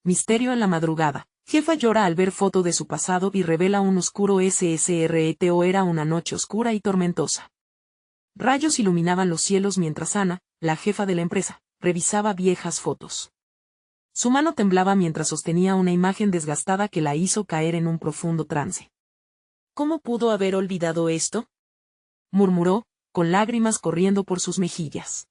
Misterio en la madrugada. Jefa llora al ver foto de su pasado y revela un oscuro SSRETO. Era una noche oscura y tormentosa. Rayos iluminaban los cielos mientras Ana, la jefa de la empresa, revisaba viejas fotos. Su mano temblaba mientras sostenía una imagen desgastada que la hizo caer en un profundo trance. ¿Cómo pudo haber olvidado esto?, murmuró, con lágrimas corriendo por sus mejillas.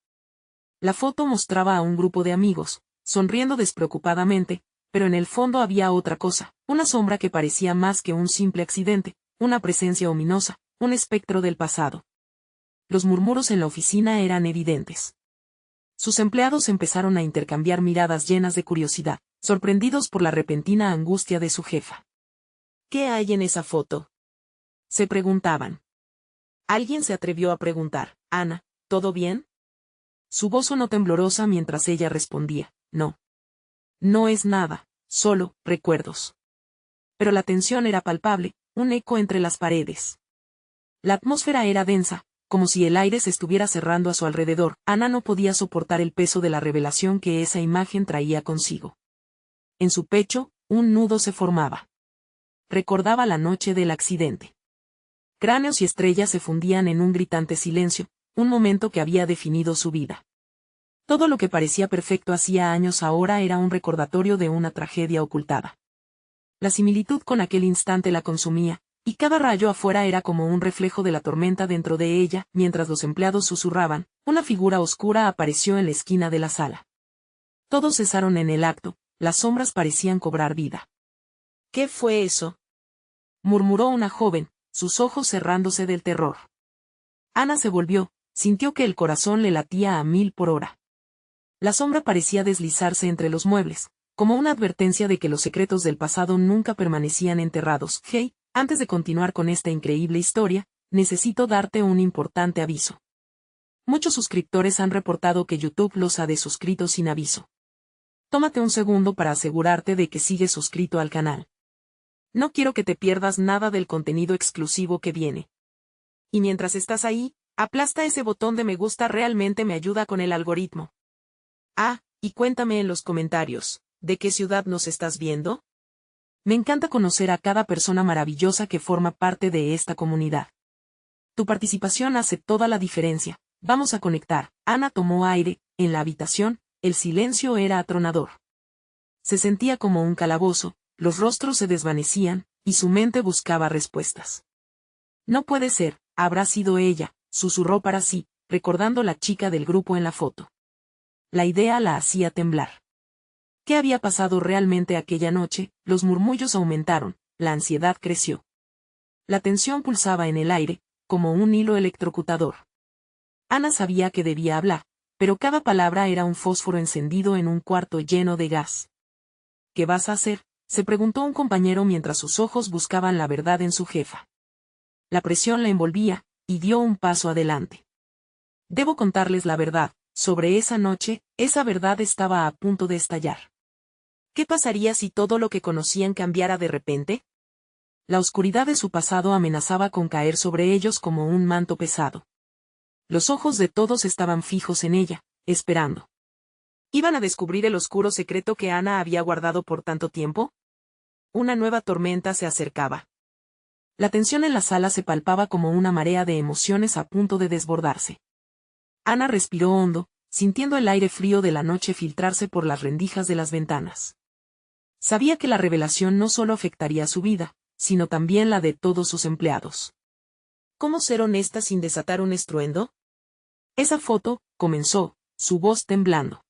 La foto mostraba a un grupo de amigos, sonriendo despreocupadamente, pero en el fondo había otra cosa, una sombra que parecía más que un simple accidente, una presencia ominosa, un espectro del pasado. Los murmuros en la oficina eran evidentes. Sus empleados empezaron a intercambiar miradas llenas de curiosidad, sorprendidos por la repentina angustia de su jefa. ¿Qué hay en esa foto?, se preguntaban. Alguien se atrevió a preguntar: Ana, ¿todo bien? Su voz sonó temblorosa mientras ella respondía: no. No es nada, solo recuerdos. Pero la tensión era palpable, un eco entre las paredes. La atmósfera era densa, como si el aire se estuviera cerrando a su alrededor. Ana no podía soportar el peso de la revelación que esa imagen traía consigo. En su pecho, un nudo se formaba. Recordaba la noche del accidente. Cráneos y estrellas se fundían en un gritante silencio, un momento que había definido su vida. Todo lo que parecía perfecto hacía años ahora era un recordatorio de una tragedia ocultada. La similitud con aquel instante la consumía, y cada rayo afuera era como un reflejo de la tormenta dentro de ella. Mientras los empleados susurraban, una figura oscura apareció en la esquina de la sala. Todos cesaron en el acto, las sombras parecían cobrar vida. ¿Qué fue eso?, murmuró una joven, sus ojos cerrándose del terror. Ana se volvió, sintió que el corazón le latía a 1000 por hora. La sombra parecía deslizarse entre los muebles, como una advertencia de que los secretos del pasado nunca permanecían enterrados. Hey, antes de continuar con esta increíble historia, necesito darte un importante aviso. Muchos suscriptores han reportado que YouTube los ha desuscrito sin aviso. Tómate un segundo para asegurarte de que sigues suscrito al canal. No quiero que te pierdas nada del contenido exclusivo que viene. Y mientras estás ahí, aplasta ese botón de me gusta, realmente me ayuda con el algoritmo. Ah, y cuéntame en los comentarios, ¿de qué ciudad nos estás viendo? Me encanta conocer a cada persona maravillosa que forma parte de esta comunidad. Tu participación hace toda la diferencia. Vamos a conectar. Ana tomó aire. En la habitación, el silencio era atronador. Se sentía como un calabozo, los rostros se desvanecían, y su mente buscaba respuestas. No puede ser, habrá sido ella, susurró para sí, recordando la chica del grupo en la foto. La idea la hacía temblar. ¿Qué había pasado realmente aquella noche? Los murmullos aumentaron, la ansiedad creció. La tensión pulsaba en el aire, como un hilo electrocutador. Ana sabía que debía hablar, pero cada palabra era un fósforo encendido en un cuarto lleno de gas. ¿Qué vas a hacer?, se preguntó un compañero mientras sus ojos buscaban la verdad en su jefa. La presión la envolvía, y dio un paso adelante. Debo contarles la verdad. Sobre esa noche, esa verdad estaba a punto de estallar. ¿Qué pasaría si todo lo que conocían cambiara de repente? La oscuridad de su pasado amenazaba con caer sobre ellos como un manto pesado. Los ojos de todos estaban fijos en ella, esperando. ¿Iban a descubrir el oscuro secreto que Ana había guardado por tanto tiempo? Una nueva tormenta se acercaba. La tensión en la sala se palpaba como una marea de emociones a punto de desbordarse. Ana respiró hondo, sintiendo el aire frío de la noche filtrarse por las rendijas de las ventanas. Sabía que la revelación no solo afectaría su vida, sino también la de todos sus empleados. ¿Cómo ser honesta sin desatar un estruendo? Esa foto, comenzó, su voz temblando.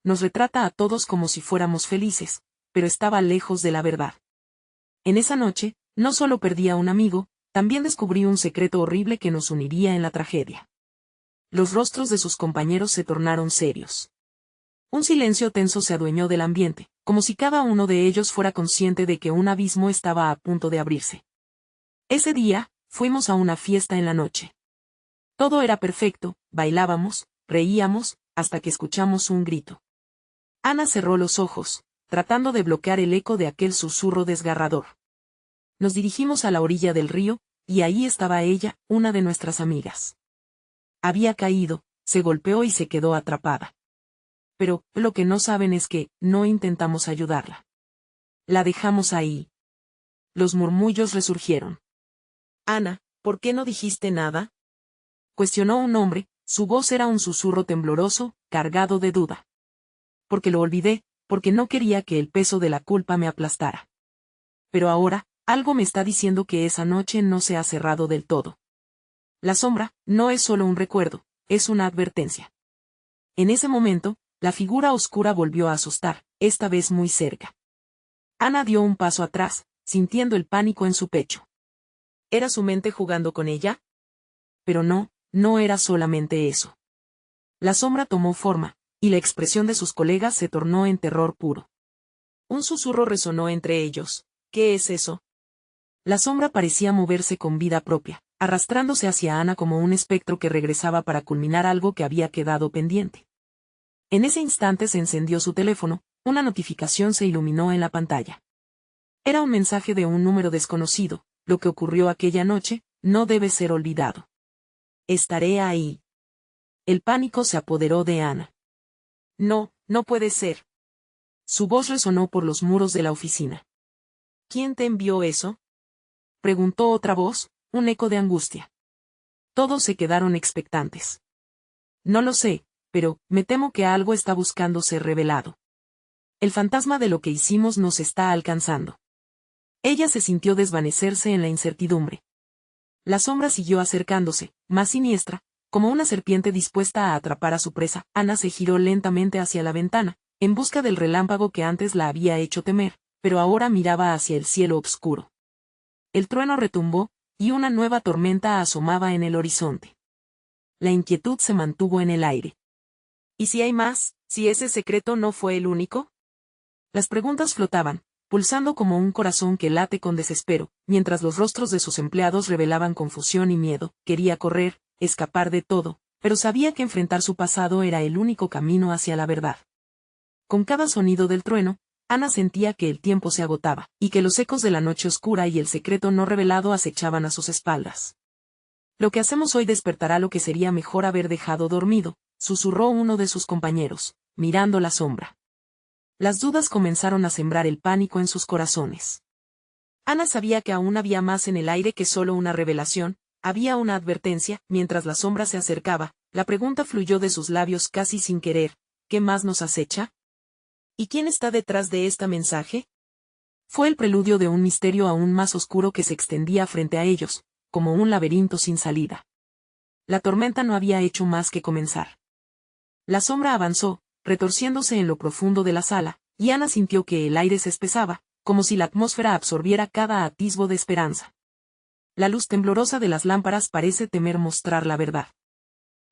Nos retrata a todos como si fuéramos felices, pero estaba lejos de la verdad. En esa noche, no solo perdí a un amigo, también descubrí un secreto horrible que nos uniría en la tragedia. Los rostros de sus compañeros se tornaron serios. Un silencio tenso se adueñó del ambiente, como si cada uno de ellos fuera consciente de que un abismo estaba a punto de abrirse. Ese día, fuimos a una fiesta en la noche. Todo era perfecto, bailábamos, reíamos, hasta que escuchamos un grito. Ana cerró los ojos, tratando de bloquear el eco de aquel susurro desgarrador. Nos dirigimos a la orilla del río, y ahí estaba ella, una de nuestras amigas. Había caído, se golpeó y se quedó atrapada. pero lo que no saben es que no intentamos ayudarla. La dejamos ahí. Los murmullos resurgieron. Ana, ¿por qué no dijiste nada?, cuestionó un hombre, su voz era un susurro tembloroso, cargado de duda. Porque lo olvidé, porque no quería que el peso de la culpa me aplastara. Pero ahora, algo me está diciendo que esa noche no se ha cerrado del todo. La sombra no es solo un recuerdo, es una advertencia. En ese momento, la figura oscura volvió a asustar, esta vez muy cerca. Ana dio un paso atrás, sintiendo el pánico en su pecho. ¿Era su mente jugando con ella? Pero no era solamente eso. La sombra tomó forma, y la expresión de sus colegas se tornó en terror puro. Un susurro resonó entre ellos. ¿Qué es eso? La sombra parecía moverse con vida propia, arrastrándose hacia Ana como un espectro que regresaba para culminar algo que había quedado pendiente. En ese instante se encendió su teléfono, una notificación se iluminó en la pantalla. Era un mensaje de un número desconocido, lo que ocurrió aquella noche, no debe ser olvidado. Estaré ahí. El pánico se apoderó de Ana. No puede ser. Su voz resonó por los muros de la oficina. ¿Quién te envió eso?, preguntó otra voz, un eco de angustia. Todos se quedaron expectantes. No lo sé, pero me temo que algo está buscando ser revelado. El fantasma de lo que hicimos nos está alcanzando. Ella se sintió desvanecerse en la incertidumbre. La sombra siguió acercándose, más siniestra, como una serpiente dispuesta a atrapar a su presa. Ana se giró lentamente hacia la ventana, en busca del relámpago que antes la había hecho temer, pero ahora miraba hacia el cielo oscuro. El trueno retumbó, y una nueva tormenta asomaba en el horizonte. La inquietud se mantuvo en el aire. ¿Y si hay más? ¿Si ese secreto no fue el único? Las preguntas flotaban, pulsando como un corazón que late con desespero, mientras los rostros de sus empleados revelaban confusión y miedo. Quería correr, escapar de todo, pero sabía que enfrentar su pasado era el único camino hacia la verdad. Con cada sonido del trueno, Ana sentía que el tiempo se agotaba, y que los ecos de la noche oscura y el secreto no revelado acechaban a sus espaldas. Lo que hacemos hoy despertará lo que sería mejor haber dejado dormido, susurró uno de sus compañeros, mirando la sombra. Las dudas comenzaron a sembrar el pánico en sus corazones. Ana sabía que aún había más en el aire que solo una revelación, había una advertencia. Mientras la sombra se acercaba, la pregunta fluyó de sus labios casi sin querer, ¿qué más nos acecha? ¿Y quién está detrás de este mensaje? Fue el preludio de un misterio aún más oscuro que se extendía frente a ellos, como un laberinto sin salida. La tormenta no había hecho más que comenzar. La sombra avanzó, retorciéndose en lo profundo de la sala, y Ana sintió que el aire se espesaba, como si la atmósfera absorbiera cada atisbo de esperanza. La luz temblorosa de las lámparas parece temer mostrar la verdad.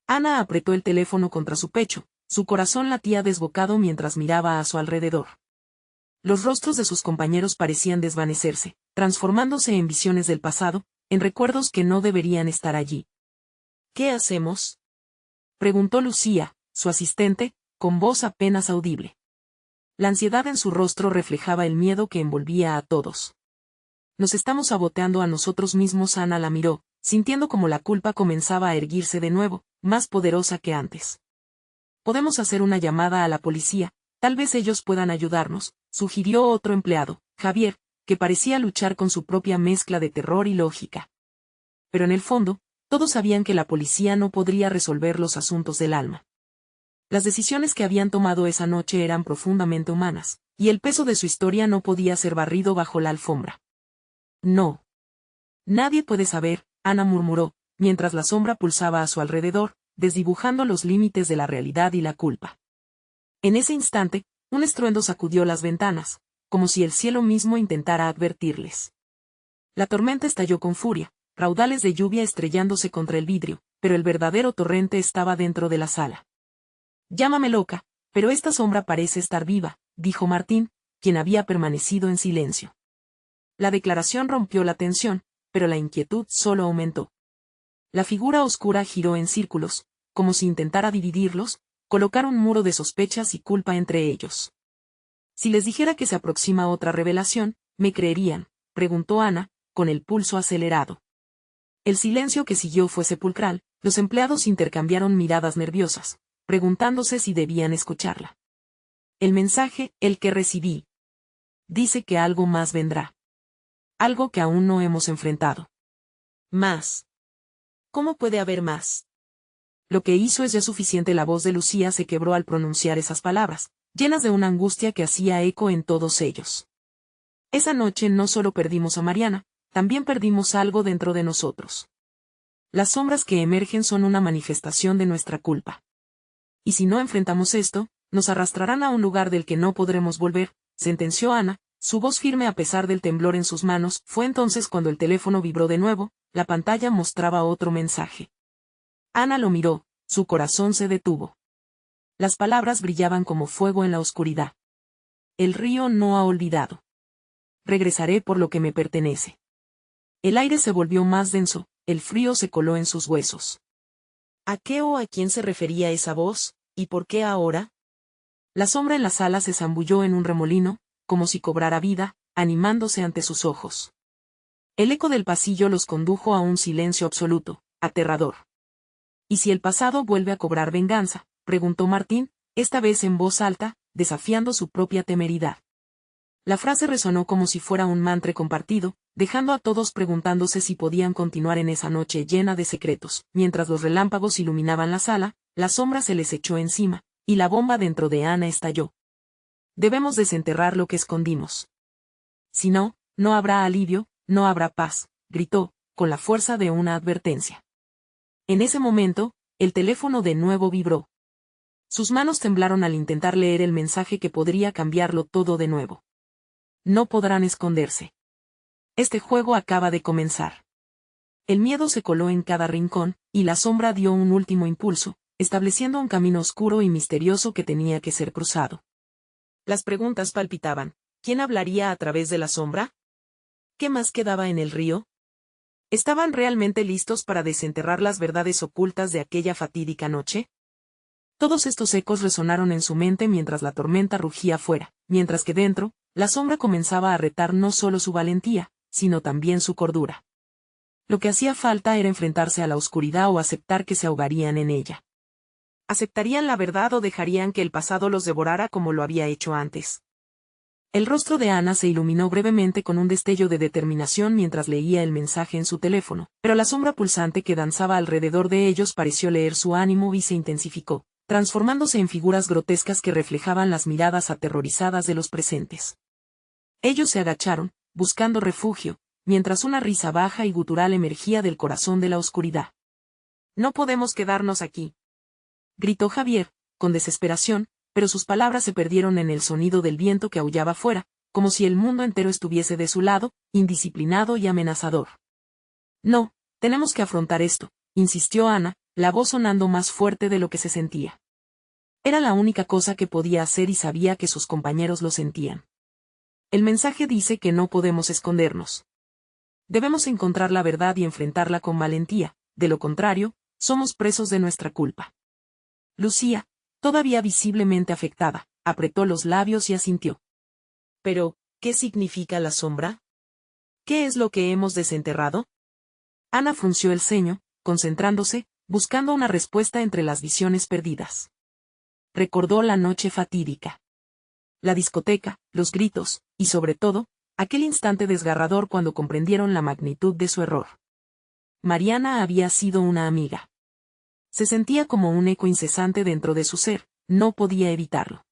Ana apretó el teléfono contra su pecho, su corazón latía desbocado mientras miraba a su alrededor. Los rostros de sus compañeros parecían desvanecerse, transformándose en visiones del pasado, en recuerdos que no deberían estar allí. ¿Qué hacemos?, preguntó Lucía, su asistente, con voz apenas audible. La ansiedad en su rostro reflejaba el miedo que envolvía a todos. Nos estamos saboteando a nosotros mismos. Ana la miró, sintiendo como la culpa comenzaba a erguirse de nuevo, más poderosa que antes. Podemos hacer una llamada a la policía, tal vez ellos puedan ayudarnos, sugirió otro empleado, Javier, que parecía luchar con su propia mezcla de terror y lógica. Pero en el fondo, todos sabían que la policía no podría resolver los asuntos del alma. Las decisiones que habían tomado esa noche eran profundamente humanas, y el peso de su historia no podía ser barrido bajo la alfombra. No. Nadie puede saber, Ana murmuró, mientras la sombra pulsaba a su alrededor, desdibujando los límites de la realidad y la culpa. En ese instante, un estruendo sacudió las ventanas, como si el cielo mismo intentara advertirles. La tormenta estalló con furia, raudales de lluvia estrellándose contra el vidrio, pero el verdadero torrente estaba dentro de la sala. Llámame loca, pero esta sombra parece estar viva, dijo Martín, quien había permanecido en silencio. La declaración rompió la tensión, pero la inquietud solo aumentó. La figura oscura giró en círculos, como si intentara dividirlos, colocar un muro de sospechas y culpa entre ellos. Si les dijera que se aproxima otra revelación, ¿me creerían?, preguntó Ana, con el pulso acelerado. El silencio que siguió fue sepulcral, los empleados intercambiaron miradas nerviosas, preguntándose si debían escucharla. El mensaje, el que recibí, dice que algo más vendrá. Algo que aún no hemos enfrentado. Más. ¿Cómo puede haber más? Lo que hizo es ya suficiente. La voz de Lucía se quebró al pronunciar esas palabras, llenas de una angustia que hacía eco en todos ellos. Esa noche no solo perdimos a Mariana, también perdimos algo dentro de nosotros. Las sombras que emergen son una manifestación de nuestra culpa. Y si no enfrentamos esto, nos arrastrarán a un lugar del que no podremos volver, sentenció Ana, su voz firme a pesar del temblor en sus manos. Fue entonces cuando el teléfono vibró de nuevo, la pantalla mostraba otro mensaje. Ana lo miró, su corazón se detuvo. Las palabras brillaban como fuego en la oscuridad. El río no ha olvidado. Regresaré por lo que me pertenece. El aire se volvió más denso, el frío se coló en sus huesos. ¿A qué o a quién se refería esa voz, y por qué ahora? La sombra en la sala se zambulló en un remolino, como si cobrara vida, animándose ante sus ojos. El eco del pasillo los condujo a un silencio absoluto, aterrador. ¿Y si el pasado vuelve a cobrar venganza?, preguntó Martín, esta vez en voz alta, desafiando su propia temeridad. La frase resonó como si fuera un mantra compartido, dejando a todos preguntándose si podían continuar en esa noche llena de secretos. Mientras los relámpagos iluminaban la sala, la sombra se les echó encima, y la bomba dentro de Ana estalló. Debemos desenterrar lo que escondimos. Si no, no habrá alivio, no habrá paz, gritó, con la fuerza de una advertencia. En ese momento, el teléfono de nuevo vibró. Sus manos temblaron al intentar leer el mensaje que podría cambiarlo todo de nuevo. No podrán esconderse. Este juego acaba de comenzar. El miedo se coló en cada rincón, y la sombra dio un último impulso, estableciendo un camino oscuro y misterioso que tenía que ser cruzado. Las preguntas palpitaban. ¿Quién hablaría a través de la sombra? ¿Qué más quedaba en el río? ¿Estaban realmente listos para desenterrar las verdades ocultas de aquella fatídica noche? Todos estos ecos resonaron en su mente mientras la tormenta rugía afuera, mientras que dentro, la sombra comenzaba a retar no solo su valentía, sino también su cordura. Lo que hacía falta era enfrentarse a la oscuridad o aceptar que se ahogarían en ella. ¿Aceptarían la verdad o dejarían que el pasado los devorara como lo había hecho antes? El rostro de Ana se iluminó brevemente con un destello de determinación mientras leía el mensaje en su teléfono, pero la sombra pulsante que danzaba alrededor de ellos pareció leer su ánimo y se intensificó, transformándose en figuras grotescas que reflejaban las miradas aterrorizadas de los presentes. Ellos se agacharon, buscando refugio, mientras una risa baja y gutural emergía del corazón de la oscuridad. «No podemos quedarnos aquí», gritó Javier, con desesperación, pero sus palabras se perdieron en el sonido del viento que aullaba fuera, como si el mundo entero estuviese de su lado, indisciplinado y amenazador. «No, tenemos que afrontar esto», insistió Ana, la voz sonando más fuerte de lo que se sentía. Era la única cosa que podía hacer y sabía que sus compañeros lo sentían. El mensaje dice que no podemos escondernos. Debemos encontrar la verdad y enfrentarla con valentía, de lo contrario, somos presos de nuestra culpa. Lucía, todavía visiblemente afectada, apretó los labios y asintió. Pero, ¿qué significa la sombra? ¿Qué es lo que hemos desenterrado? Ana frunció el ceño, concentrándose, buscando una respuesta entre las visiones perdidas. Recordó la noche fatídica. La discoteca, los gritos, y sobre todo, aquel instante desgarrador cuando comprendieron la magnitud de su error. Mariana había sido una amiga. Se sentía como un eco incesante dentro de su ser, no podía evitarlo.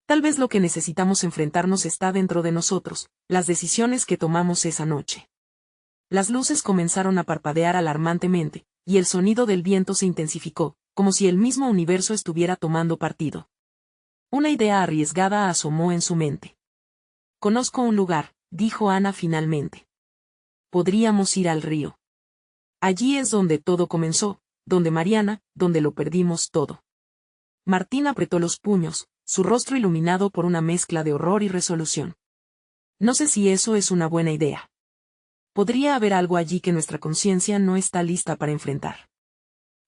Tal vez lo que necesitamos enfrentarnos está dentro de nosotros, las decisiones que tomamos esa noche. Las luces comenzaron a parpadear alarmantemente, y el sonido del viento se intensificó, como si el mismo universo estuviera tomando partido. Una idea arriesgada asomó en su mente. «Conozco un lugar», dijo Ana finalmente. «Podríamos ir al río. Allí es donde todo comenzó, donde Mariana, donde lo perdimos todo». Martín apretó los puños, su rostro iluminado por una mezcla de horror y resolución. «No sé si eso es una buena idea. Podría haber algo allí que nuestra conciencia no está lista para enfrentar.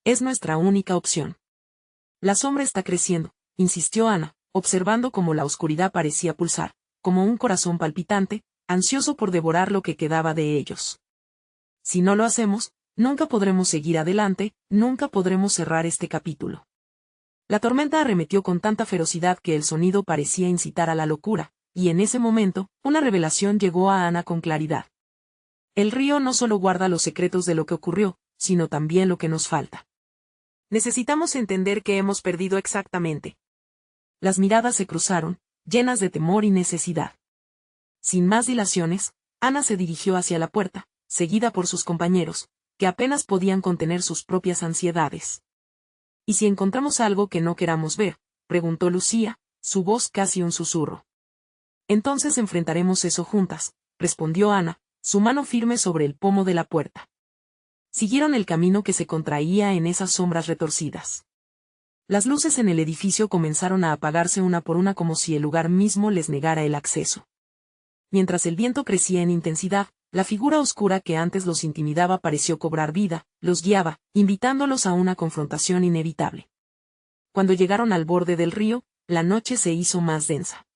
Es nuestra única opción». «La sombra está creciendo», insistió Ana, observando cómo la oscuridad parecía pulsar, como un corazón palpitante, ansioso por devorar lo que quedaba de ellos. «Si no lo hacemos, nunca podremos seguir adelante, nunca podremos cerrar este capítulo». La tormenta arremetió con tanta ferocidad que el sonido parecía incitar a la locura, y en ese momento, una revelación llegó a Ana con claridad. El río no solo guarda los secretos de lo que ocurrió, sino también lo que nos falta. Necesitamos entender qué hemos perdido exactamente. Las miradas se cruzaron, llenas de temor y necesidad. Sin más dilaciones, Ana se dirigió hacia la puerta, seguida por sus compañeros, que apenas podían contener sus propias ansiedades. ¿Y si encontramos algo que no queramos ver?, preguntó Lucía, su voz casi un susurro. Entonces enfrentaremos eso juntas, respondió Ana, su mano firme sobre el pomo de la puerta. Siguieron el camino que se contraía en esas sombras retorcidas. Las luces en el edificio comenzaron a apagarse una por una como si el lugar mismo les negara el acceso. Mientras el viento crecía en intensidad, la figura oscura que antes los intimidaba pareció cobrar vida, los guiaba, invitándolos a una confrontación inevitable. Cuando llegaron al borde del río, la noche se hizo más densa.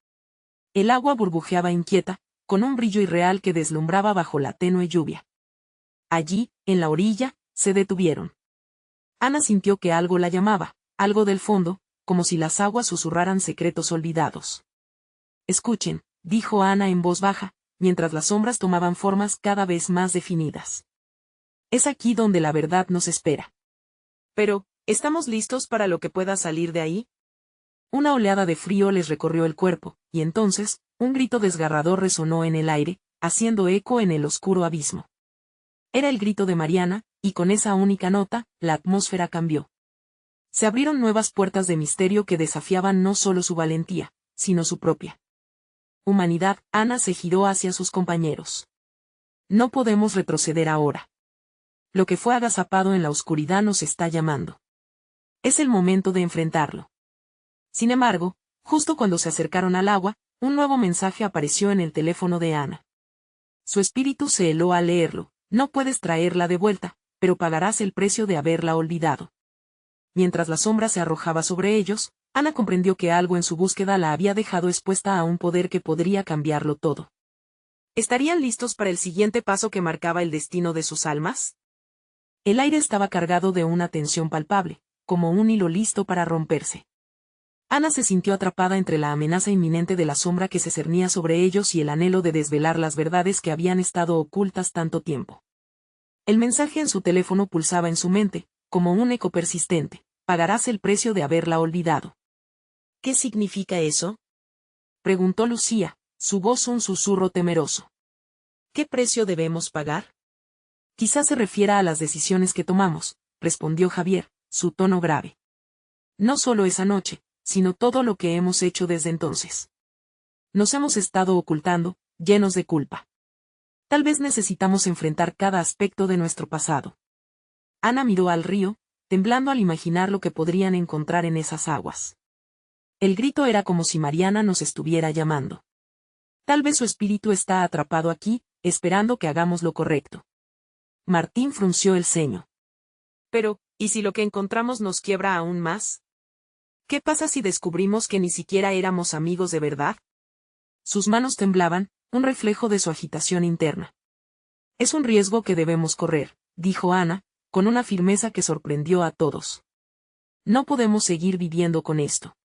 El agua burbujeaba inquieta, con un brillo irreal que deslumbraba bajo la tenue lluvia. Allí, en la orilla, se detuvieron. Ana sintió que algo la llamaba, algo del fondo, como si las aguas susurraran secretos olvidados. Escuchen, dijo Ana en voz baja, mientras las sombras tomaban formas cada vez más definidas. Es aquí donde la verdad nos espera. Pero, ¿estamos listos para lo que pueda salir de ahí? Una oleada de frío les recorrió el cuerpo, y entonces, un grito desgarrador resonó en el aire, haciendo eco en el oscuro abismo. Era el grito de Mariana, y con esa única nota, la atmósfera cambió. Se abrieron nuevas puertas de misterio que desafiaban no solo su valentía, sino su propia humanidad. Ana se giró hacia sus compañeros. No podemos retroceder ahora. Lo que fue agazapado en la oscuridad nos está llamando. Es el momento de enfrentarlo. Sin embargo, justo cuando se acercaron al agua, un nuevo mensaje apareció en el teléfono de Ana. Su espíritu se heló al leerlo. No puedes traerla de vuelta, pero pagarás el precio de haberla olvidado. Mientras la sombra se arrojaba sobre ellos, Ana comprendió que algo en su búsqueda la había dejado expuesta a un poder que podría cambiarlo todo. ¿Estarían listos para el siguiente paso que marcaba el destino de sus almas? El aire estaba cargado de una tensión palpable, como un hilo listo para romperse. Ana se sintió atrapada entre la amenaza inminente de la sombra que se cernía sobre ellos y el anhelo de desvelar las verdades que habían estado ocultas tanto tiempo. El mensaje en su teléfono pulsaba en su mente, como un eco persistente: pagarás el precio de haberla olvidado. ¿Qué significa eso?, preguntó Lucía, su voz un susurro temeroso. ¿Qué precio debemos pagar? Quizás se refiera a las decisiones que tomamos, respondió Javier, su tono grave. No solo esa noche, sino todo lo que hemos hecho desde entonces. Nos hemos estado ocultando, llenos de culpa. Tal vez necesitamos enfrentar cada aspecto de nuestro pasado. Ana miró al río, temblando al imaginar lo que podrían encontrar en esas aguas. El grito era como si Mariana nos estuviera llamando. Tal vez su espíritu está atrapado aquí, esperando que hagamos lo correcto. Martín frunció el ceño. Pero, ¿y si lo que encontramos nos quiebra aún más? ¿Qué pasa si descubrimos que ni siquiera éramos amigos de verdad? Sus manos temblaban, un reflejo de su agitación interna. Es un riesgo que debemos correr, dijo Ana, con una firmeza que sorprendió a todos. No podemos seguir viviendo con esto.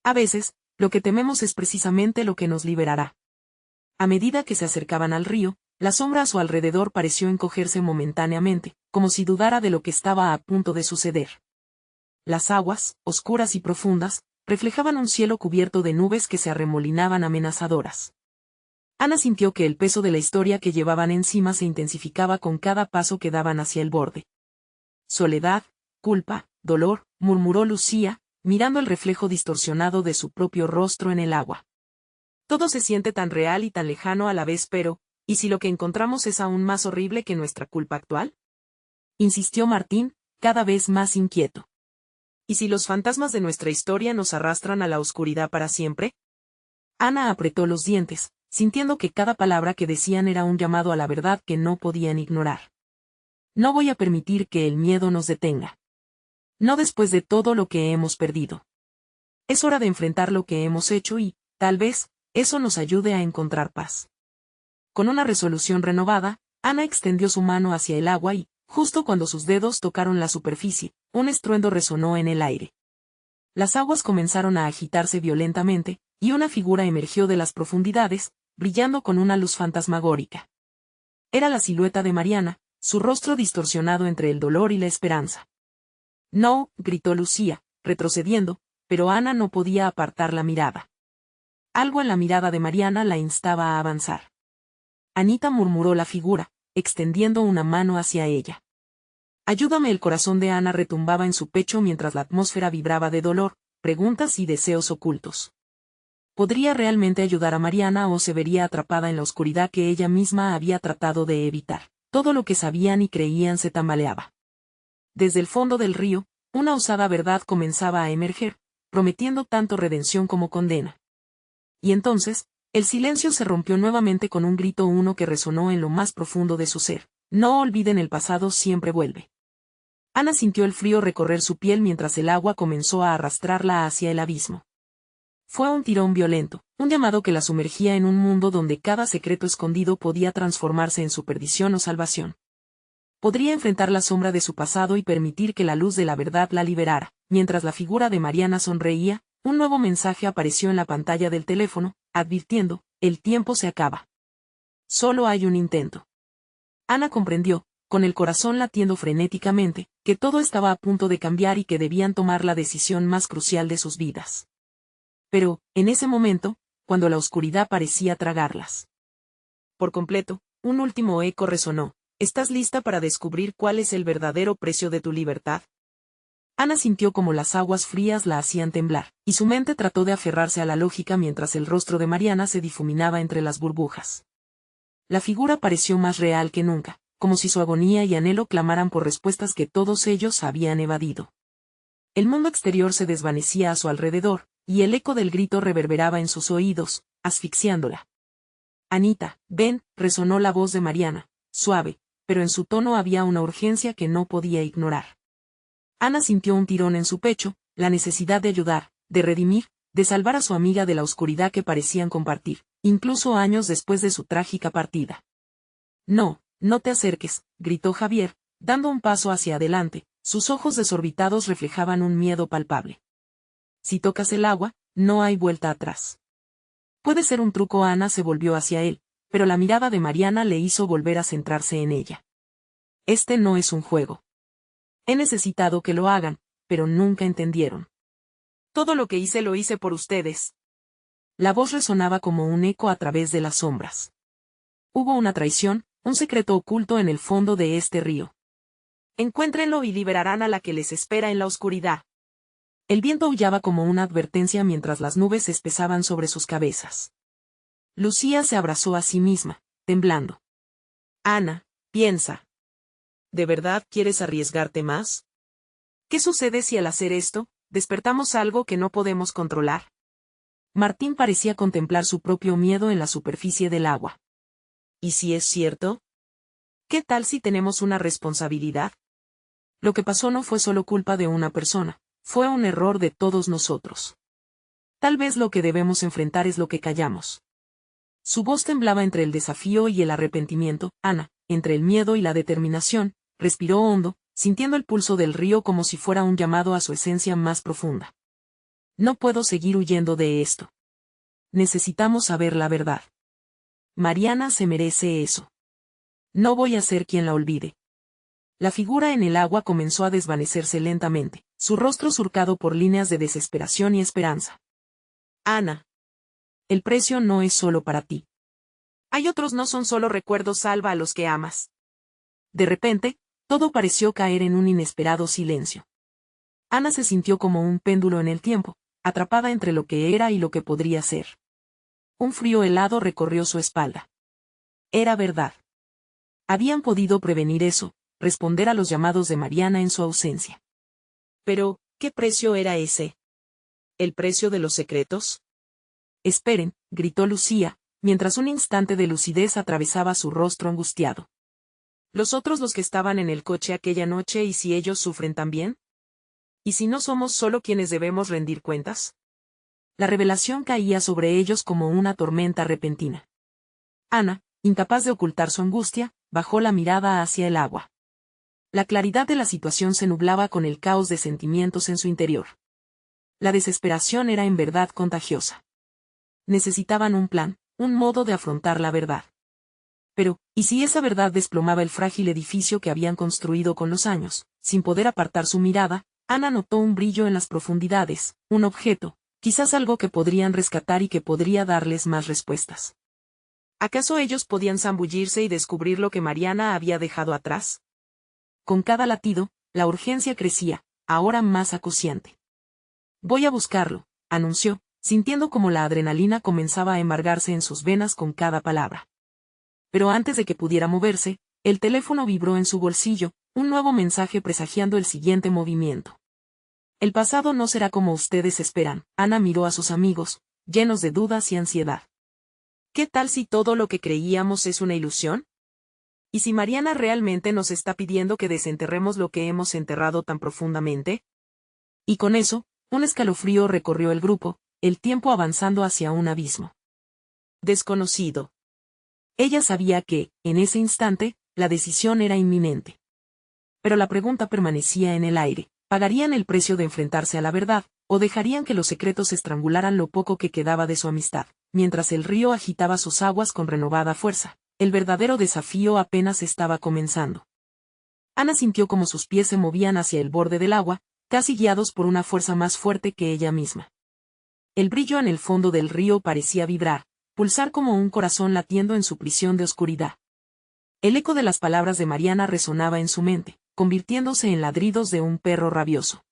A veces, lo que tememos es precisamente lo que nos liberará. A medida que se acercaban al río, la sombra a su alrededor pareció encogerse momentáneamente, como si dudara de lo que estaba a punto de suceder. Las aguas, oscuras y profundas, reflejaban un cielo cubierto de nubes que se arremolinaban amenazadoras. Ana sintió que el peso de la historia que llevaban encima se intensificaba con cada paso que daban hacia el borde. Soledad, culpa, dolor, murmuró Lucía, mirando el reflejo distorsionado de su propio rostro en el agua. Todo se siente tan real y tan lejano a la vez, pero, ¿y si lo que encontramos es aún más horrible que nuestra culpa actual?, insistió Martín, cada vez más inquieto. ¿Y si los fantasmas de nuestra historia nos arrastran a la oscuridad para siempre? Ana apretó los dientes, sintiendo que cada palabra que decían era un llamado a la verdad que no podían ignorar. No voy a permitir que el miedo nos detenga. No después de todo lo que hemos perdido. Es hora de enfrentar lo que hemos hecho y, tal vez, eso nos ayude a encontrar paz. Con una resolución renovada, Ana extendió su mano hacia el agua y, justo cuando sus dedos tocaron la superficie, un estruendo resonó en el aire. Las aguas comenzaron a agitarse violentamente, y una figura emergió de las profundidades, brillando con una luz fantasmagórica. Era la silueta de Mariana, su rostro distorsionado entre el dolor y la esperanza. «No», gritó Lucía, retrocediendo, pero Ana no podía apartar la mirada. Algo en la mirada de Mariana la instaba a avanzar. «Anita», murmuró la figura, extendiendo una mano hacia ella. «Ayúdame». El corazón de Ana retumbaba en su pecho mientras la atmósfera vibraba de dolor, preguntas y deseos ocultos. ¿Podría realmente ayudar a Mariana o se vería atrapada en la oscuridad que ella misma había tratado de evitar? Todo lo que sabían y creían se tambaleaba. Desde el fondo del río, una osada verdad comenzaba a emerger, prometiendo tanto redención como condena. Y entonces, el silencio se rompió nuevamente con un grito, uno que resonó en lo más profundo de su ser. «No olviden, el pasado siempre vuelve». Ana sintió el frío recorrer su piel mientras el agua comenzó a arrastrarla hacia el abismo. Fue un tirón violento, un llamado que la sumergía en un mundo donde cada secreto escondido podía transformarse en su perdición o salvación. Podría enfrentar la sombra de su pasado y permitir que la luz de la verdad la liberara. Mientras la figura de Mariana sonreía, un nuevo mensaje apareció en la pantalla del teléfono, advirtiendo: «El tiempo se acaba. Solo hay un intento». Ana comprendió, con el corazón latiendo frenéticamente, que todo estaba a punto de cambiar y que debían tomar la decisión más crucial de sus vidas. Pero, en ese momento, cuando la oscuridad parecía tragarlas por completo, un último eco resonó: «¿Estás lista para descubrir cuál es el verdadero precio de tu libertad?». Ana sintió como las aguas frías la hacían temblar, y su mente trató de aferrarse a la lógica mientras el rostro de Mariana se difuminaba entre las burbujas. La figura pareció más real que nunca, como si su agonía y anhelo clamaran por respuestas que todos ellos habían evadido. El mundo exterior se desvanecía a su alrededor, y el eco del grito reverberaba en sus oídos, asfixiándola. «Anita, ven», resonó la voz de Mariana, suave, pero en su tono había una urgencia que no podía ignorar. Ana sintió un tirón en su pecho, la necesidad de ayudar, de redimir, de salvar a su amiga de la oscuridad que parecían compartir, incluso años después de su trágica partida. «No, no te acerques», gritó Javier, dando un paso hacia adelante, sus ojos desorbitados reflejaban un miedo palpable. «Si tocas el agua, no hay vuelta atrás». «Puede ser un truco». Ana se volvió hacia él, pero la mirada de Mariana le hizo volver a centrarse en ella. «Este no es un juego. He necesitado que lo hagan, pero nunca entendieron. Todo lo que hice lo hice por ustedes». La voz resonaba como un eco a través de las sombras. «Hubo una traición, un secreto oculto en el fondo de este río. Encuéntrenlo y liberarán a la que les espera en la oscuridad». El viento aullaba como una advertencia mientras las nubes se espesaban sobre sus cabezas. Lucía se abrazó a sí misma, temblando. «Ana, piensa. ¿De verdad quieres arriesgarte más? ¿Qué sucede si al hacer esto, despertamos algo que no podemos controlar?» Martín parecía contemplar su propio miedo en la superficie del agua. «¿Y si es cierto? ¿Qué tal si tenemos una responsabilidad? Lo que pasó no fue solo culpa de una persona, fue un error de todos nosotros. Tal vez lo que debemos enfrentar es lo que callamos». Su voz temblaba entre el desafío y el arrepentimiento. Ana, entre el miedo y la determinación, respiró hondo, sintiendo el pulso del río como si fuera un llamado a su esencia más profunda. «No puedo seguir huyendo de esto. Necesitamos saber la verdad. Mariana se merece eso. No voy a ser quien la olvide». La figura en el agua comenzó a desvanecerse lentamente, su rostro surcado por líneas de desesperación y esperanza. «Ana. El precio no es solo para ti. Hay otros, no son solo recuerdos, salva a los que amas». De repente, todo pareció caer en un inesperado silencio. Ana se sintió como un péndulo en el tiempo, atrapada entre lo que era y lo que podría ser. Un frío helado recorrió su espalda. Era verdad. Habían podido prevenir eso, responder a los llamados de Mariana en su ausencia. Pero, ¿qué precio era ese? ¿El precio de los secretos? «Esperen», gritó Lucía, mientras un instante de lucidez atravesaba su rostro angustiado. «¿Los otros, los que estaban en el coche aquella noche, y si ellos sufren también? ¿Y si no somos solo quienes debemos rendir cuentas?». La revelación caía sobre ellos como una tormenta repentina. Ana, incapaz de ocultar su angustia, bajó la mirada hacia el agua. La claridad de la situación se nublaba con el caos de sentimientos en su interior. La desesperación era en verdad contagiosa. Necesitaban un plan, un modo de afrontar la verdad. Pero, ¿y si esa verdad desplomaba el frágil edificio que habían construido con los años? Sin poder apartar su mirada, Ana notó un brillo en las profundidades, un objeto, quizás algo que podrían rescatar y que podría darles más respuestas. ¿Acaso ellos podían zambullirse y descubrir lo que Mariana había dejado atrás? Con cada latido, la urgencia crecía, ahora más acuciante. Voy a buscarlo, anunció, sintiendo como la adrenalina comenzaba a embargarse en sus venas con cada palabra. Pero antes de que pudiera moverse, el teléfono vibró en su bolsillo, un nuevo mensaje presagiando el siguiente movimiento. El pasado no será como ustedes esperan. Ana miró a sus amigos, llenos de dudas y ansiedad. ¿Qué tal si todo lo que creíamos es una ilusión? ¿Y si Mariana realmente nos está pidiendo que desenterremos lo que hemos enterrado tan profundamente? Y con eso, un escalofrío recorrió el grupo, el tiempo avanzando hacia un abismo desconocido. Ella sabía que, en ese instante, la decisión era inminente. Pero la pregunta permanecía en el aire: ¿pagarían el precio de enfrentarse a la verdad, o dejarían que los secretos estrangularan lo poco que quedaba de su amistad? Mientras el río agitaba sus aguas con renovada fuerza, el verdadero desafío apenas estaba comenzando. Ana sintió como sus pies se movían hacia el borde del agua, casi guiados por una fuerza más fuerte que ella misma. El brillo en el fondo del río parecía vibrar, pulsar como un corazón latiendo en su prisión de oscuridad. El eco de las palabras de Mariana resonaba en su mente, convirtiéndose en ladridos de un perro rabioso.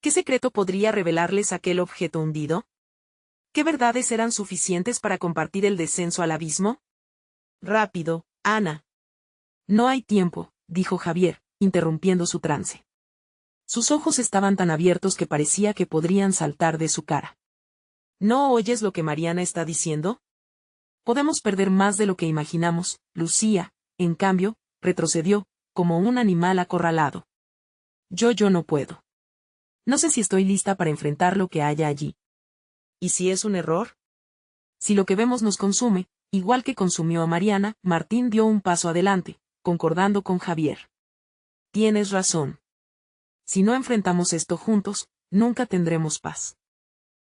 ¿Qué secreto podría revelarles aquel objeto hundido? ¿Qué verdades eran suficientes para compartir el descenso al abismo? Rápido, Ana. No hay tiempo, dijo Javier, interrumpiendo su trance. Sus ojos estaban tan abiertos que parecía que podrían saltar de su cara. ¿No oyes lo que Mariana está diciendo? Podemos perder más de lo que imaginamos. Lucía, en cambio, retrocedió, como un animal acorralado. Yo no puedo. No sé si estoy lista para enfrentar lo que haya allí. ¿Y si es un error? Si lo que vemos nos consume, igual que consumió a Mariana, Martín dio un paso adelante, concordando con Javier. Tienes razón. Si no enfrentamos esto juntos, nunca tendremos paz.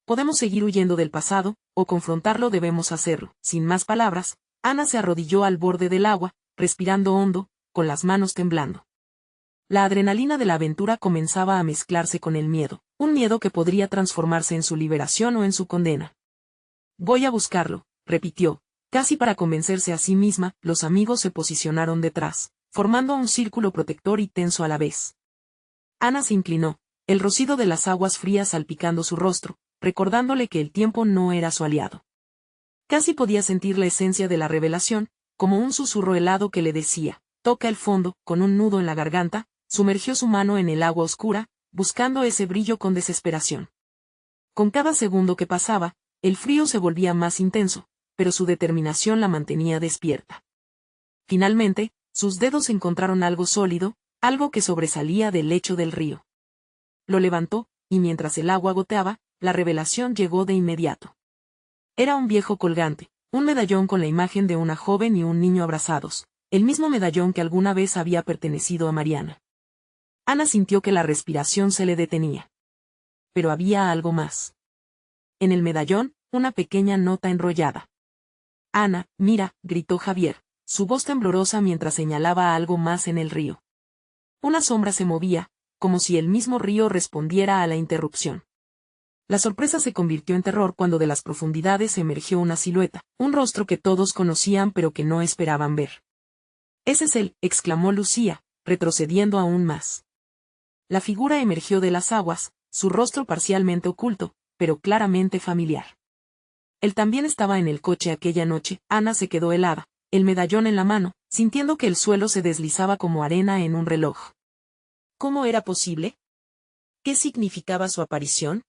Podemos seguir huyendo del pasado, o confrontarlo. Debemos hacerlo. Sin más palabras, Ana se arrodilló al borde del agua, respirando hondo, con las manos temblando. La adrenalina de la aventura comenzaba a mezclarse con el miedo, un miedo que podría transformarse en su liberación o en su condena. Voy a buscarlo, repitió, casi para convencerse a sí misma. Los amigos se posicionaron detrás, formando un círculo protector y tenso a la vez. Ana se inclinó, el rocío de las aguas frías salpicando su rostro, recordándole que el tiempo no era su aliado. Casi podía sentir la esencia de la revelación, como un susurro helado que le decía: toca el fondo. Con un nudo en la garganta, sumergió su mano en el agua oscura, buscando ese brillo con desesperación. Con cada segundo que pasaba, el frío se volvía más intenso, pero su determinación la mantenía despierta. Finalmente, sus dedos encontraron algo sólido, algo que sobresalía del lecho del río. Lo levantó, y mientras el agua goteaba, la revelación llegó de inmediato. Era un viejo colgante, un medallón con la imagen de una joven y un niño abrazados, el mismo medallón que alguna vez había pertenecido a Mariana. Ana sintió que la respiración se le detenía. Pero había algo más. En el medallón, una pequeña nota enrollada. Ana, mira, gritó Javier, su voz temblorosa mientras señalaba algo más en el río. Una sombra se movía, como si el mismo río respondiera a la interrupción. La sorpresa se convirtió en terror cuando de las profundidades emergió una silueta, un rostro que todos conocían pero que no esperaban ver. «Ese es él», exclamó Lucía, retrocediendo aún más. La figura emergió de las aguas, su rostro parcialmente oculto, pero claramente familiar. Él también estaba en el coche aquella noche. Ana se quedó helada, el medallón en la mano, sintiendo que el suelo se deslizaba como arena en un reloj. ¿Cómo era posible? ¿Qué significaba su aparición?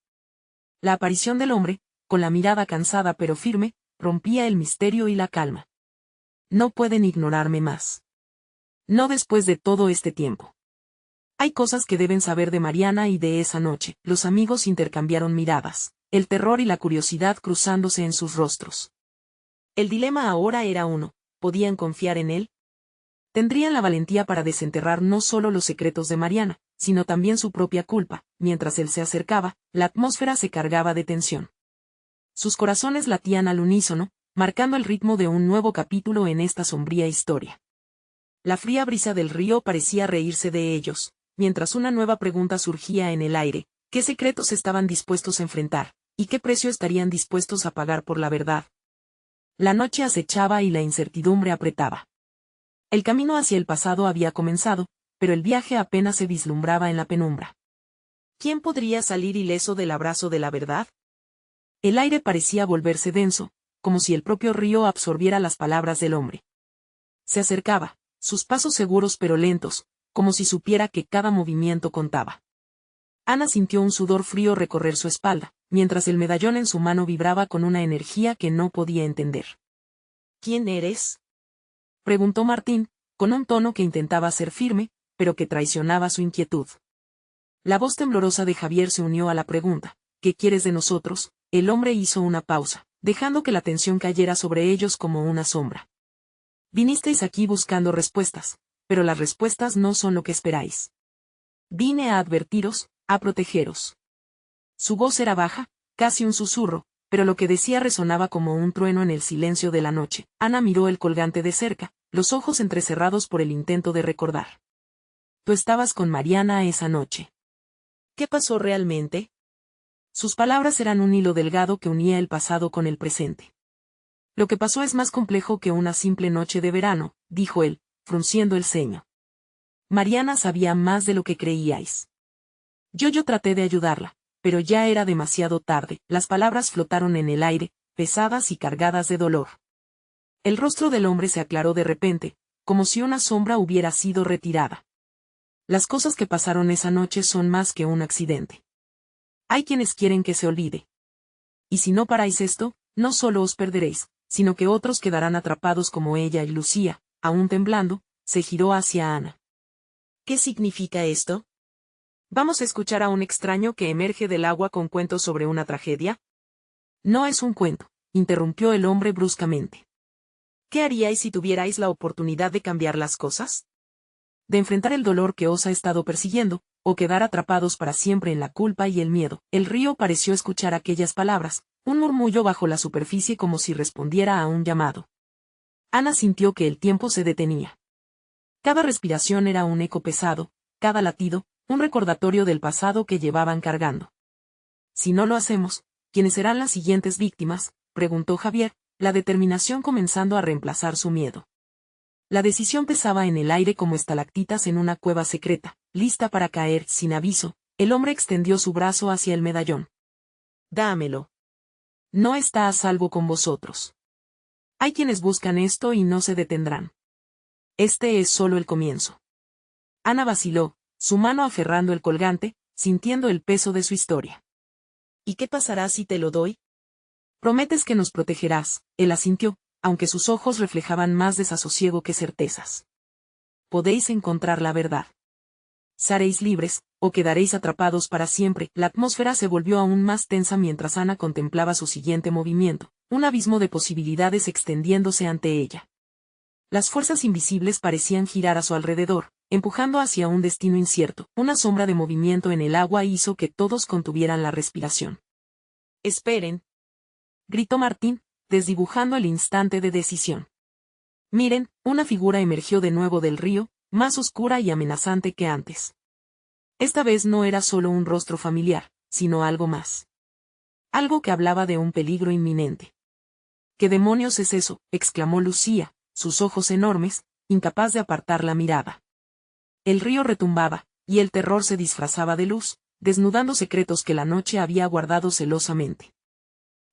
La aparición del hombre, con la mirada cansada pero firme, rompía el misterio y la calma. No pueden ignorarme más. No después de todo este tiempo. Hay cosas que deben saber de Mariana y de esa noche. Los amigos intercambiaron miradas, el terror y la curiosidad cruzándose en sus rostros. El dilema ahora era uno: ¿podían confiar en él? ¿Tendrían la valentía para desenterrar no solo los secretos de Mariana, sino también su propia culpa. Mientras él se acercaba, la atmósfera se cargaba de tensión. Sus corazones latían al unísono, marcando el ritmo de un nuevo capítulo en esta sombría historia. La fría brisa del río parecía reírse de ellos, mientras una nueva pregunta surgía en el aire: ¿qué secretos estaban dispuestos a enfrentar, y qué precio estarían dispuestos a pagar por la verdad? La noche acechaba y la incertidumbre apretaba. El camino hacia el pasado había comenzado, pero el viaje apenas se vislumbraba en la penumbra. ¿Quién podría salir ileso del abrazo de la verdad? El aire parecía volverse denso, como si el propio río absorbiera las palabras del hombre. Se acercaba, sus pasos seguros pero lentos, como si supiera que cada movimiento contaba. Ana sintió un sudor frío recorrer su espalda, mientras el medallón en su mano vibraba con una energía que no podía entender. ¿Quién eres?, preguntó Martín, con un tono que intentaba ser firme, pero que traicionaba su inquietud. La voz temblorosa de Javier se unió a la pregunta: ¿qué quieres de nosotros? El hombre hizo una pausa, dejando que la tensión cayera sobre ellos como una sombra. Vinisteis aquí buscando respuestas, pero las respuestas no son lo que esperáis. Vine a advertiros, a protegeros. Su voz era baja, casi un susurro, pero lo que decía resonaba como un trueno en el silencio de la noche. Ana miró el colgante de cerca, los ojos entrecerrados por el intento de recordar. Tú estabas con Mariana esa noche. ¿Qué pasó realmente? Sus palabras eran un hilo delgado que unía el pasado con el presente. Lo que pasó es más complejo que una simple noche de verano, dijo él, frunciendo el ceño. Mariana sabía más de lo que creíais. Yo traté de ayudarla, pero ya era demasiado tarde. Las palabras flotaron en el aire, pesadas y cargadas de dolor. El rostro del hombre se aclaró de repente, como si una sombra hubiera sido retirada. Las cosas que pasaron esa noche son más que un accidente. Hay quienes quieren que se olvide. Y si no paráis esto, no solo os perderéis, sino que otros quedarán atrapados como ella y Lucía. Aún temblando, se giró hacia Ana. ¿Qué significa esto? ¿Vamos a escuchar a un extraño que emerge del agua con cuentos sobre una tragedia? No es un cuento, interrumpió el hombre bruscamente. ¿Qué haríais si tuvierais la oportunidad de cambiar las cosas? De enfrentar el dolor que os ha estado persiguiendo, o quedar atrapados para siempre en la culpa y el miedo. El río pareció escuchar aquellas palabras, un murmullo bajo la superficie como si respondiera a un llamado. Ana sintió que el tiempo se detenía. Cada respiración era un eco pesado, cada latido, un recordatorio del pasado que llevaban cargando. Si no lo hacemos, ¿quiénes serán las siguientes víctimas?, preguntó Javier, la determinación comenzando a reemplazar su miedo. La decisión pesaba en el aire como estalactitas en una cueva secreta, lista para caer sin aviso. El hombre extendió su brazo hacia el medallón. Dámelo. No está a salvo con vosotros. Hay quienes buscan esto y no se detendrán. Este es solo el comienzo. Ana vaciló, su mano aferrando el colgante, sintiendo el peso de su historia. ¿Y qué pasará si te lo doy? Prometes que nos protegerás, él asintió, aunque sus ojos reflejaban más desasosiego que certezas. Podéis encontrar la verdad. Seréis libres, o quedaréis atrapados para siempre. La atmósfera se volvió aún más tensa mientras Ana contemplaba su siguiente movimiento, un abismo de posibilidades extendiéndose ante ella. Las fuerzas invisibles parecían girar a su alrededor, empujando hacia un destino incierto. Una sombra de movimiento en el agua hizo que todos contuvieran la respiración. «Esperen», gritó Martín, desdibujando el instante de decisión. Miren, una figura emergió de nuevo del río, más oscura y amenazante que antes. Esta vez no era solo un rostro familiar, sino algo más. Algo que hablaba de un peligro inminente. «¿Qué demonios es eso?», exclamó Lucía, sus ojos enormes, incapaz de apartar la mirada. El río retumbaba, y el terror se disfrazaba de luz, desnudando secretos que la noche había guardado celosamente.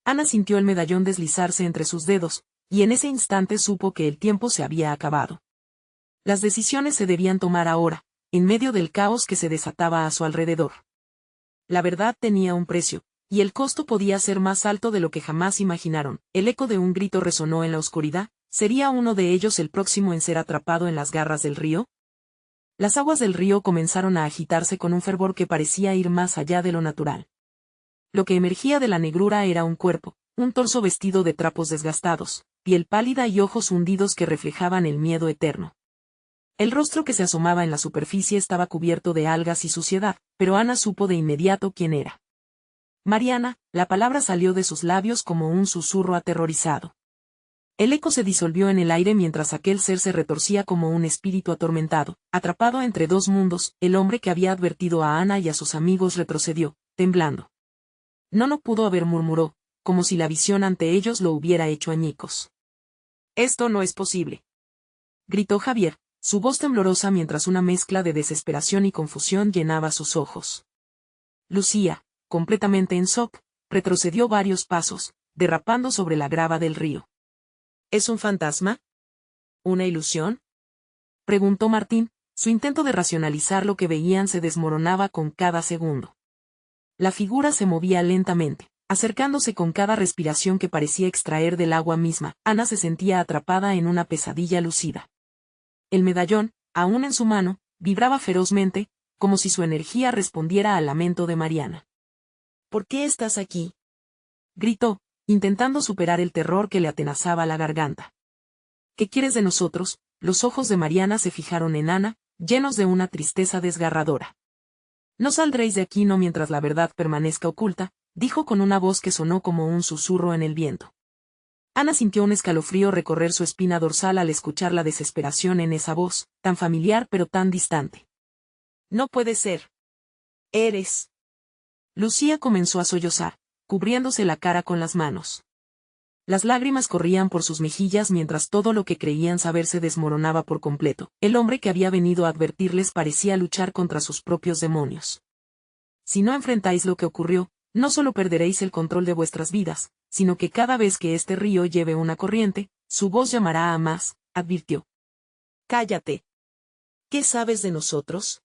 Ana sintió el medallón deslizarse entre sus dedos, y en ese instante supo que el tiempo se había acabado. Las decisiones se debían tomar ahora, en medio del caos que se desataba a su alrededor. La verdad tenía un precio, y el costo podía ser más alto de lo que jamás imaginaron. El eco de un grito resonó en la oscuridad. ¿Sería uno de ellos el próximo en ser atrapado en las garras del río? Las aguas del río comenzaron a agitarse con un fervor que parecía ir más allá de lo natural. Lo que emergía de la negrura era un cuerpo, un torso vestido de trapos desgastados, piel pálida y ojos hundidos que reflejaban el miedo eterno. El rostro que se asomaba en la superficie estaba cubierto de algas y suciedad, pero Ana supo de inmediato quién era. Mariana, la palabra salió de sus labios como un susurro aterrorizado. El eco se disolvió en el aire mientras aquel ser se retorcía como un espíritu atormentado, atrapado entre dos mundos. El hombre que había advertido a Ana y a sus amigos retrocedió, temblando. No pudo haber, murmuró, como si la visión ante ellos lo hubiera hecho añicos. Esto no es posible, gritó Javier, su voz temblorosa mientras una mezcla de desesperación y confusión llenaba sus ojos. Lucía, completamente en shock, retrocedió varios pasos, derrapando sobre la grava del río. ¿Es un fantasma? ¿Una ilusión? Preguntó Martín, su intento de racionalizar lo que veían se desmoronaba con cada segundo. La figura se movía lentamente, acercándose con cada respiración que parecía extraer del agua misma. Ana se sentía atrapada en una pesadilla lucida. El medallón, aún en su mano, vibraba ferozmente, como si su energía respondiera al lamento de Mariana. ¿Por qué estás aquí?, gritó, intentando superar el terror que le atenazaba la garganta. ¿Qué quieres de nosotros? Los ojos de Mariana se fijaron en Ana, llenos de una tristeza desgarradora. No saldréis de aquí no mientras la verdad permanezca oculta, dijo con una voz que sonó como un susurro en el viento. Ana sintió un escalofrío recorrer su espina dorsal al escuchar la desesperación en esa voz, tan familiar pero tan distante. No puede ser. Eres. Lucía comenzó a sollozar, cubriéndose la cara con las manos. Las lágrimas corrían por sus mejillas mientras todo lo que creían saber se desmoronaba por completo. El hombre que había venido a advertirles parecía luchar contra sus propios demonios. Si no enfrentáis lo que ocurrió, no solo perderéis el control de vuestras vidas, sino que cada vez que este río lleve una corriente, su voz llamará a más, advirtió. Cállate. ¿Qué sabes de nosotros?,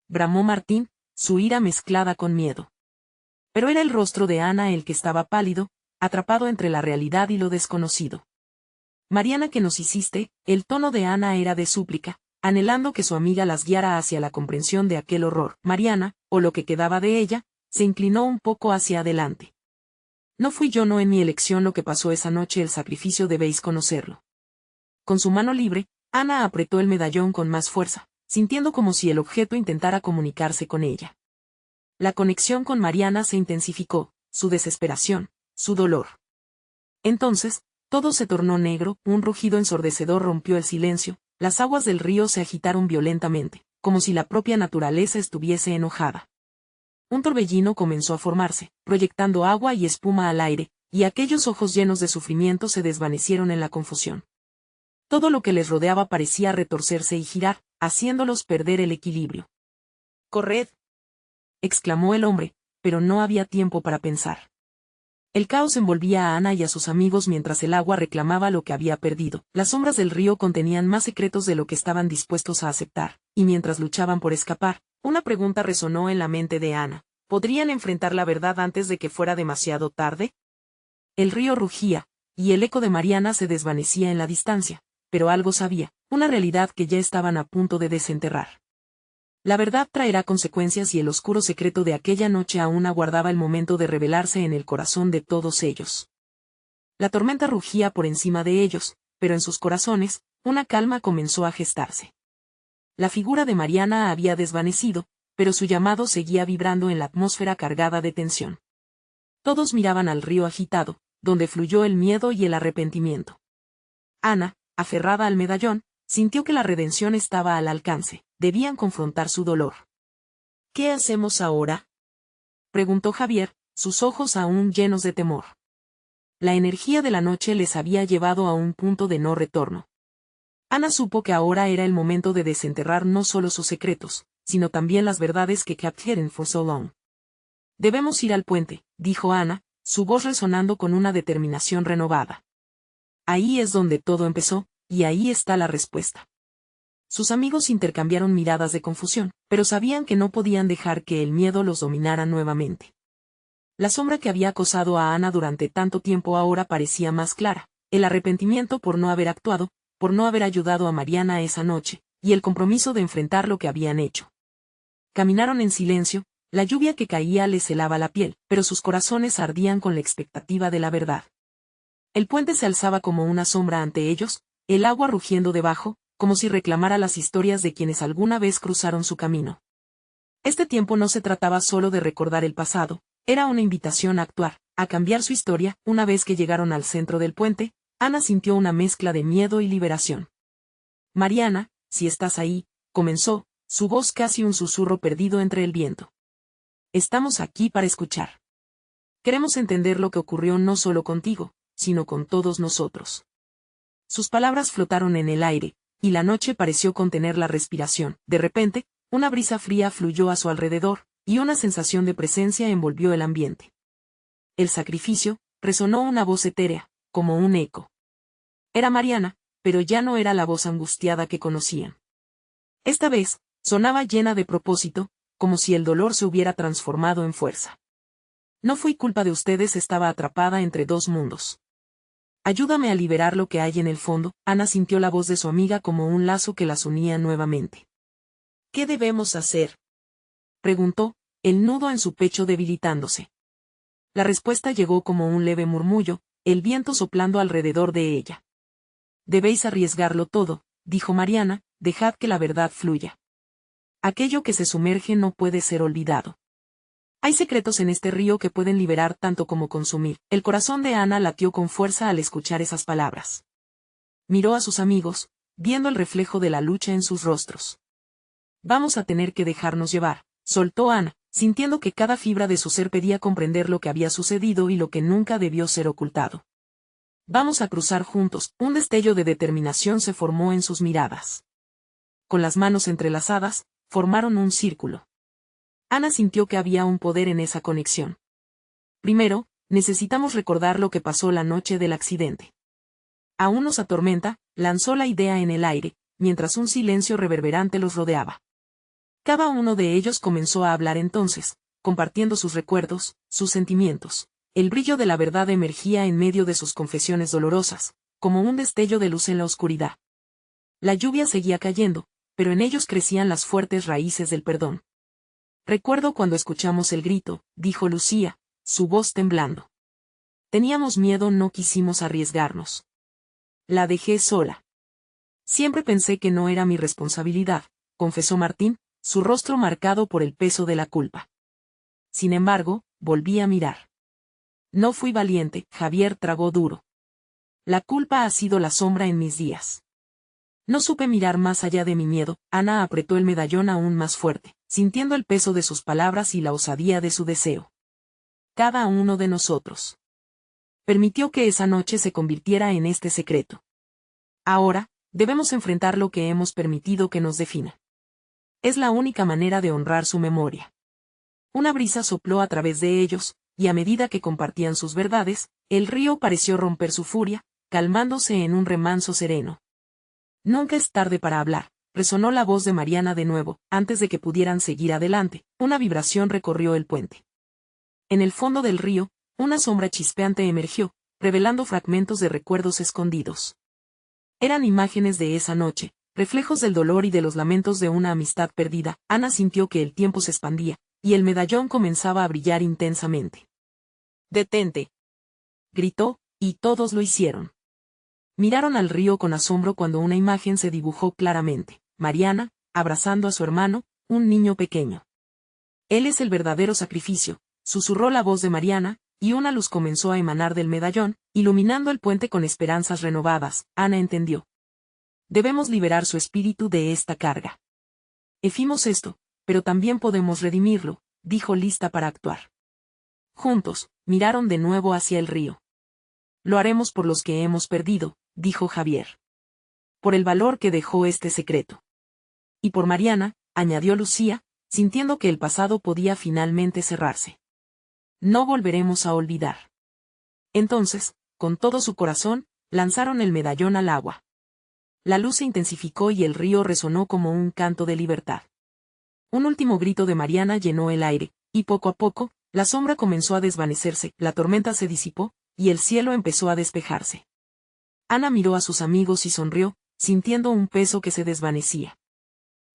bramó Martín, su ira mezclada con miedo. Pero era el rostro de Ana el que estaba pálido, atrapado entre la realidad y lo desconocido. Mariana, ¿qué nos hiciste? El tono de Ana era de súplica, anhelando que su amiga las guiara hacia la comprensión de aquel horror. Mariana, o lo que quedaba de ella, se inclinó un poco hacia adelante. No fui yo, no en mi elección lo que pasó esa noche, el sacrificio debéis conocerlo. Con su mano libre, Ana apretó el medallón con más fuerza, sintiendo como si el objeto intentara comunicarse con ella. La conexión con Mariana se intensificó, su desesperación, su dolor. Entonces, todo se tornó negro, un rugido ensordecedor rompió el silencio, las aguas del río se agitaron violentamente, como si la propia naturaleza estuviese enojada. Un torbellino comenzó a formarse, proyectando agua y espuma al aire, y aquellos ojos llenos de sufrimiento se desvanecieron en la confusión. Todo lo que les rodeaba parecía retorcerse y girar, haciéndolos perder el equilibrio. ¡Corred!, exclamó el hombre, pero no había tiempo para pensar. El caos envolvía a Ana y a sus amigos mientras el agua reclamaba lo que había perdido. Las sombras del río contenían más secretos de lo que estaban dispuestos a aceptar, y mientras luchaban por escapar, una pregunta resonó en la mente de Ana. ¿Podrían enfrentar la verdad antes de que fuera demasiado tarde? El río rugía, y el eco de Mariana se desvanecía en la distancia, pero algo sabía, una realidad que ya estaban a punto de desenterrar. La verdad traerá consecuencias y el oscuro secreto de aquella noche aún aguardaba el momento de revelarse en el corazón de todos ellos. La tormenta rugía por encima de ellos, pero en sus corazones, una calma comenzó a gestarse. La figura de Mariana había desvanecido, pero su llamado seguía vibrando en la atmósfera cargada de tensión. Todos miraban al río agitado, donde fluyó el miedo y el arrepentimiento. Ana, aferrada al medallón, sintió que la redención estaba al alcance. Debían confrontar su dolor. ¿Qué hacemos ahora?, preguntó Javier, sus ojos aún llenos de temor. La energía de la noche les había llevado a un punto de no retorno. Ana supo que ahora era el momento de desenterrar no solo sus secretos, sino también las verdades que kept hidden for so long. Debemos ir al puente, dijo Ana, su voz resonando con una determinación renovada. Ahí es donde todo empezó, y ahí está la respuesta. Sus amigos intercambiaron miradas de confusión, pero sabían que no podían dejar que el miedo los dominara nuevamente. La sombra que había acosado a Ana durante tanto tiempo ahora parecía más clara, el arrepentimiento por no haber actuado, por no haber ayudado a Mariana esa noche, y el compromiso de enfrentar lo que habían hecho. Caminaron en silencio, la lluvia que caía les helaba la piel, pero sus corazones ardían con la expectativa de la verdad. El puente se alzaba como una sombra ante ellos, el agua rugiendo debajo, como si reclamara las historias de quienes alguna vez cruzaron su camino. Este tiempo no se trataba solo de recordar el pasado, era una invitación a actuar, a cambiar su historia. Una vez que llegaron al centro del puente, Ana sintió una mezcla de miedo y liberación. Mariana, si estás ahí, comenzó, su voz casi un susurro perdido entre el viento. Estamos aquí para escuchar. Queremos entender lo que ocurrió no solo contigo, sino con todos nosotros. Sus palabras flotaron en el aire, y la noche pareció contener la respiración. De repente, una brisa fría fluyó a su alrededor, y una sensación de presencia envolvió el ambiente. El sacrificio, resonó una voz etérea, como un eco. Era Mariana, pero ya no era la voz angustiada que conocían. Esta vez, sonaba llena de propósito, como si el dolor se hubiera transformado en fuerza. No fue culpa de ustedes, estaba atrapada entre dos mundos. Ayúdame a liberar lo que hay en el fondo. Ana sintió la voz de su amiga como un lazo que las unía nuevamente. ¿Qué debemos hacer?, preguntó, el nudo en su pecho debilitándose. La respuesta llegó como un leve murmullo, el viento soplando alrededor de ella. Debéis arriesgarlo todo, dijo Mariana, dejad que la verdad fluya. Aquello que se sumerge no puede ser olvidado. Hay secretos en este río que pueden liberar tanto como consumir. El corazón de Ana latió con fuerza al escuchar esas palabras. Miró a sus amigos, viendo el reflejo de la lucha en sus rostros. Vamos a tener que dejarnos llevar, soltó Ana, sintiendo que cada fibra de su ser pedía comprender lo que había sucedido y lo que nunca debió ser ocultado. Vamos a cruzar juntos. Un destello de determinación se formó en sus miradas. Con las manos entrelazadas, formaron un círculo. Ana sintió que había un poder en esa conexión. Primero, necesitamos recordar lo que pasó la noche del accidente. Aún nos atormenta, lanzó la idea en el aire, mientras un silencio reverberante los rodeaba. Cada uno de ellos comenzó a hablar entonces, compartiendo sus recuerdos, sus sentimientos. El brillo de la verdad emergía en medio de sus confesiones dolorosas, como un destello de luz en la oscuridad. La lluvia seguía cayendo, pero en ellos crecían las fuertes raíces del perdón. Recuerdo cuando escuchamos el grito, dijo Lucía, su voz temblando. Teníamos miedo, no quisimos arriesgarnos. La dejé sola. Siempre pensé que no era mi responsabilidad, confesó Martín, su rostro marcado por el peso de la culpa. Sin embargo, volví a mirar. No fui valiente, Javier tragó duro. La culpa ha sido la sombra en mis días. No supe mirar más allá de mi miedo. Ana apretó el medallón aún más fuerte, sintiendo el peso de sus palabras y la osadía de su deseo. Cada uno de nosotros permitió que esa noche se convirtiera en este secreto. Ahora, debemos enfrentar lo que hemos permitido que nos defina. Es la única manera de honrar su memoria. Una brisa sopló a través de ellos, y a medida que compartían sus verdades, el río pareció romper su furia, calmándose en un remanso sereno. Nunca es tarde para hablar, resonó la voz de Mariana de nuevo. Antes de que pudieran seguir adelante, una vibración recorrió el puente. En el fondo del río, una sombra chispeante emergió, revelando fragmentos de recuerdos escondidos. Eran imágenes de esa noche, reflejos del dolor y de los lamentos de una amistad perdida. Ana sintió que el tiempo se expandía, y el medallón comenzaba a brillar intensamente. «¡Detente!», gritó, y todos lo hicieron. Miraron al río con asombro cuando una imagen se dibujó claramente. Mariana, abrazando a su hermano, un niño pequeño. «Él es el verdadero sacrificio», susurró la voz de Mariana, y una luz comenzó a emanar del medallón, iluminando el puente con esperanzas renovadas. Ana entendió. Debemos liberar su espíritu de esta carga. Hicimos esto, pero también podemos redimirlo, dijo lista para actuar. Juntos, miraron de nuevo hacia el río. Lo haremos por los que hemos perdido, dijo Javier. Por el valor que dejó este secreto. Y por Mariana, añadió Lucía, sintiendo que el pasado podía finalmente cerrarse. No volveremos a olvidar. Entonces, con todo su corazón, lanzaron el medallón al agua. La luz se intensificó y el río resonó como un canto de libertad. Un último grito de Mariana llenó el aire, y poco a poco, la sombra comenzó a desvanecerse, la tormenta se disipó, y el cielo empezó a despejarse. Ana miró a sus amigos y sonrió, sintiendo un peso que se desvanecía.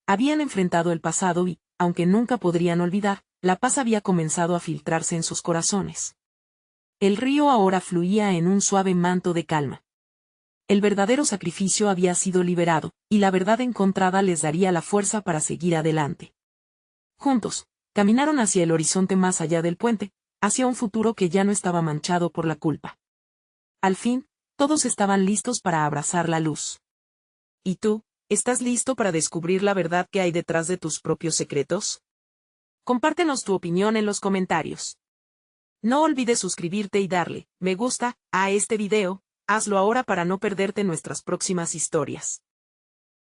Habían enfrentado el pasado y, aunque nunca podrían olvidar, la paz había comenzado a filtrarse en sus corazones. El río ahora fluía en un suave manto de calma. El verdadero sacrificio había sido liberado, y la verdad encontrada les daría la fuerza para seguir adelante. Juntos, caminaron hacia el horizonte más allá del puente, hacia un futuro que ya no estaba manchado por la culpa. Al fin, todos estaban listos para abrazar la luz. ¿Y tú, estás listo para descubrir la verdad que hay detrás de tus propios secretos? Compártenos tu opinión en los comentarios. No olvides suscribirte y darle me gusta a este video. Hazlo ahora para no perderte nuestras próximas historias.